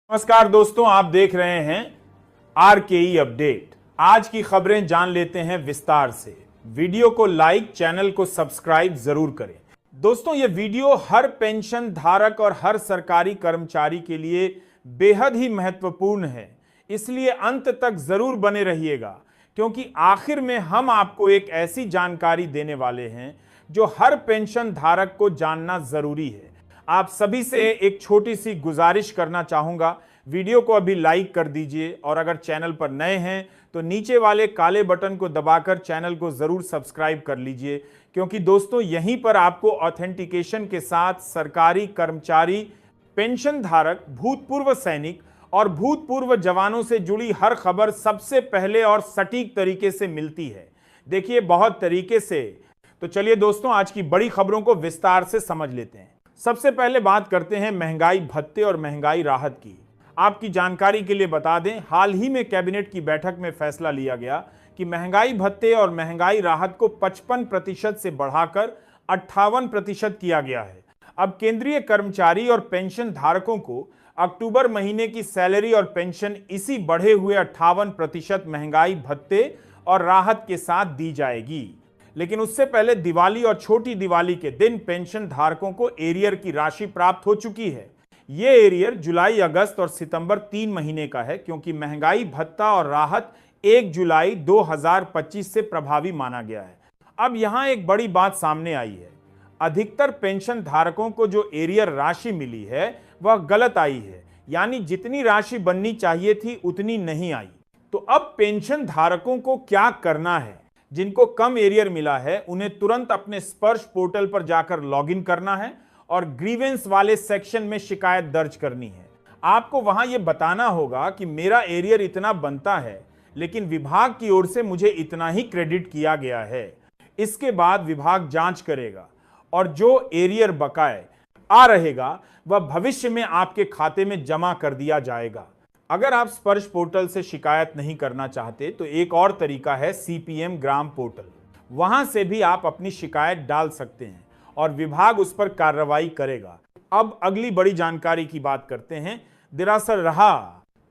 नमस्कार दोस्तों, आप देख रहे हैं आरकेई अपडेट। आज की खबरें जान लेते हैं विस्तार से। वीडियो को लाइक, चैनल को सब्सक्राइब जरूर करें। दोस्तों, यह वीडियो हर पेंशन धारक और हर सरकारी कर्मचारी के लिए बेहद ही महत्वपूर्ण है, इसलिए अंत तक जरूर बने रहिएगा, क्योंकि आखिर में हम आपको एक ऐसी जानकारी देने वाले हैं जो हर पेंशन धारक को जानना जरूरी है। आप सभी से एक छोटी सी गुजारिश करना चाहूंगा, वीडियो को अभी लाइक कर दीजिए और अगर चैनल पर नए हैं तो नीचे वाले काले बटन को दबाकर चैनल को जरूर सब्सक्राइब कर लीजिए, क्योंकि दोस्तों यहीं पर आपको ऑथेंटिकेशन के साथ सरकारी कर्मचारी, पेंशन धारक, भूतपूर्व सैनिक और भूतपूर्व जवानों से जुड़ी हर खबर सबसे पहले और सटीक तरीके से मिलती है। देखिए, बहुत तरीके से। तो चलिए दोस्तों, आज की बड़ी खबरों को विस्तार से समझ लेते हैं। सबसे पहले बात करते हैं महंगाई भत्ते और महंगाई राहत की। आपकी जानकारी के लिए बता दें, हाल ही में कैबिनेट की बैठक में फैसला लिया गया कि महंगाई भत्ते और महंगाई राहत को 55% से बढ़ाकर 58% किया गया है। अब केंद्रीय कर्मचारी और पेंशन धारकों को अक्टूबर महीने की सैलरी और पेंशन इसी बढ़े हुए 58% महंगाई भत्ते और राहत के साथ दी जाएगी। लेकिन उससे पहले दिवाली और छोटी दिवाली के दिन पेंशन धारकों को एरियर की राशि प्राप्त हो चुकी है। ये एरियर जुलाई, अगस्त और सितंबर 3 महीने का है, क्योंकि महंगाई भत्ता और राहत 1 जुलाई 2025 से प्रभावी माना गया है। अब यहां एक बड़ी बात सामने आई है। अधिकतर पेंशन धारकों को जो एरियर राशि मिली है वह गलत आई है, यानी जितनी राशि बननी चाहिए थी उतनी नहीं आई। तो अब पेंशन धारकों को क्या करना है? जिनको कम एरियर मिला है उन्हें तुरंत अपने स्पर्श पोर्टल पर जाकर लॉगिन करना है और ग्रीवेंस वाले सेक्शन में शिकायत दर्ज करनी है। आपको वहां यह बताना होगा कि मेरा एरियर इतना बनता है, लेकिन विभाग की ओर से मुझे इतना ही क्रेडिट किया गया है। इसके बाद विभाग जांच करेगा और जो एरियर बकाए आ रहेगा वह भविष्य में आपके खाते में जमा कर दिया जाएगा। अगर आप स्पर्श पोर्टल से शिकायत नहीं करना चाहते तो एक और तरीका है सीपीएम ग्राम पोर्टल। वहां से भी आप अपनी शिकायत डाल सकते हैं और विभाग उस पर कार्रवाई करेगा। अब अगली बड़ी जानकारी की बात करते हैं। दरअसल रहा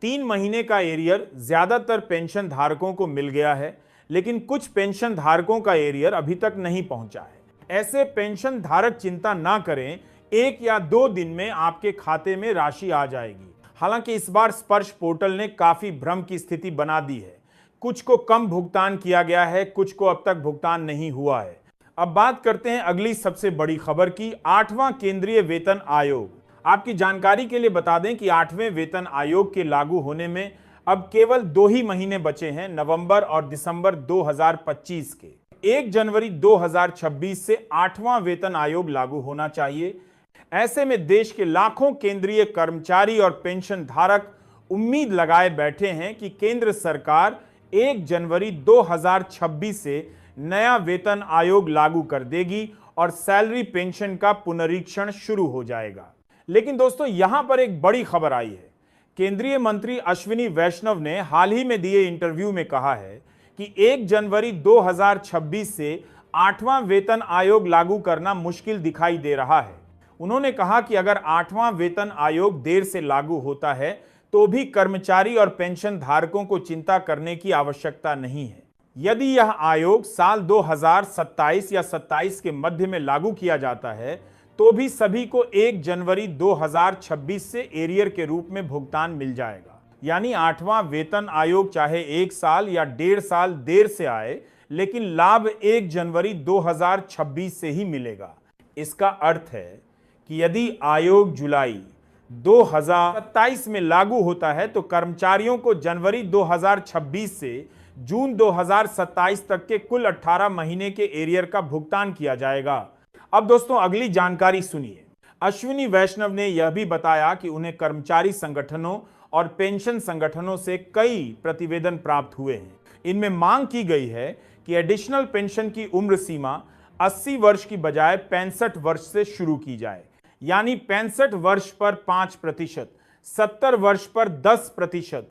3 महीने का एरियर ज्यादातर पेंशन धारकों को मिल गया है, लेकिन कुछ पेंशन धारकों का एरियर अभी तक नहीं पहुंचा है। ऐसे पेंशन धारक चिंता ना करें, 1 या 2 दिन में आपके खाते में राशि आ जाएगी। हालांकि इस बार स्पर्श पोर्टल ने काफी भ्रम की स्थिति बना दी है। कुछ को कम भुगतान किया गया है, कुछ को अब तक भुगतान नहीं हुआ है। अब बात करते हैं अगली सबसे बड़ी खबर की, 8वां केंद्रीय वेतन आयोग। आपकी जानकारी के लिए बता दें कि 8वें वेतन आयोग के लागू होने में अब केवल 2 ही महीने बचे हैं, नवंबर और दिसंबर 2025 के। 1 जनवरी 2026 से 8वां वेतन आयोग लागू होना चाहिए। ऐसे में देश के लाखों केंद्रीय कर्मचारी और पेंशन धारक उम्मीद लगाए बैठे हैं कि केंद्र सरकार 1 जनवरी 2026 से नया वेतन आयोग लागू कर देगी और सैलरी पेंशन का पुनरीक्षण शुरू हो जाएगा। लेकिन दोस्तों, यहां पर एक बड़ी खबर आई है। केंद्रीय मंत्री अश्विनी वैष्णव ने हाल ही में दिए इंटरव्यू में कहा है कि 1 जनवरी 2026 से 8वां वेतन आयोग लागू करना मुश्किल दिखाई दे रहा है। उन्होंने कहा कि अगर 8वां वेतन आयोग देर से लागू होता है तो भी कर्मचारी और पेंशन धारकों को चिंता करने की आवश्यकता नहीं है। यदि यह आयोग साल 2027 या 27 के मध्य में लागू किया जाता है तो भी सभी को 1 जनवरी 2026 से एरियर के रूप में भुगतान मिल जाएगा। यानी 8वां वेतन आयोग चाहे 1 साल या 1.5 साल देर से आए, लेकिन लाभ 1 जनवरी 2026 से ही मिलेगा। इसका अर्थ है कि यदि आयोग जुलाई 2027 में लागू होता है तो कर्मचारियों को जनवरी 2026 से जून 2027 तक के कुल 18 महीने के एरियर का भुगतान किया जाएगा। अब दोस्तों, अगली जानकारी सुनिए। अश्विनी वैष्णव ने यह भी बताया कि उन्हें कर्मचारी संगठनों और पेंशन संगठनों से कई प्रतिवेदन प्राप्त हुए हैं। इनमें मांग की गई है कि एडिशनल पेंशन की उम्र सीमा 80 वर्ष की बजाय 65 वर्ष से शुरू की जाए, यानी 65 वर्ष पर 5%, 70 वर्ष पर 10%